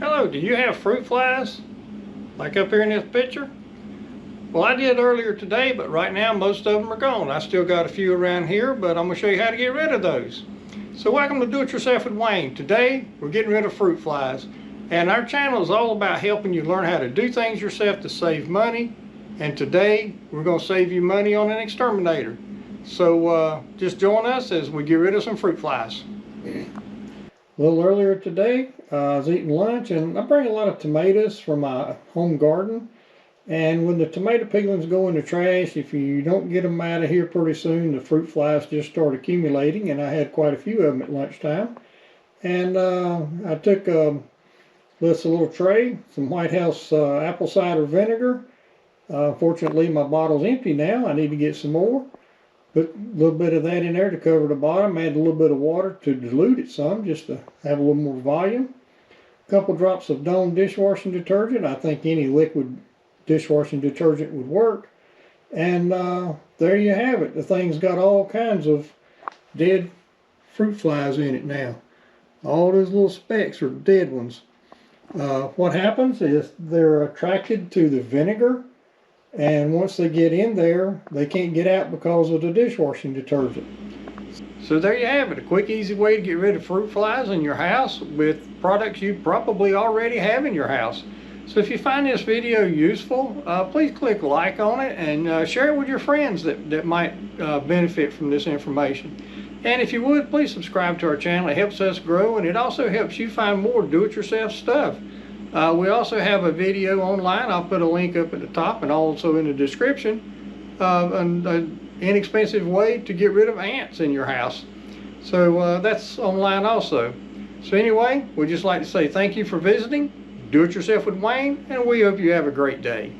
Hello, do you have fruit flies? Like up here in this picture? Well, I did earlier today, but right now most of them are gone. I still got a few around here, but I'm going to show you how to get rid of those. So welcome to Do It Yourself with Wayne. Today, we're getting rid of fruit flies. And our channel is all about helping you learn how to do things yourself to save money. And today, we're going to save you money on an exterminator. So just join us as we get rid of some fruit flies. A little earlier today, I was eating lunch, and I bring a lot of tomatoes from my home garden. And when the tomato peelings go in the trash, if you don't get them out of here pretty soon, the fruit flies just start accumulating, and I had quite a few of them at lunchtime. And I took this little tray, some White House apple cider vinegar. Fortunately, my bottle's empty now. I need to get some more. Put a little bit of that in there to cover the bottom. Add a little bit of water to dilute it some, just to have a little more volume. A couple drops of Dawn dishwashing detergent. I think any liquid dishwashing detergent would work. And there you have it. The thing's got all kinds of dead fruit flies in it now. All those little specks are dead ones. What happens is they're attracted to the vinegar. And once they get in there, they can't get out because of the dishwashing detergent. So there you have it, a quick, easy way to get rid of fruit flies in your house with products you probably already have in your house. So if you find this video useful, please click like on it and share it with your friends that might benefit from this information. And if you would, please subscribe to our channel. It helps us grow, and it also helps you find more do-it-yourself stuff. We also have a video online. I'll put a link up at the top and also in the description of an inexpensive way to get rid of ants in your house. So that's online also. So anyway, we'd just like to say thank you for visiting. Do It Yourself with Wayne, and we hope you have a great day.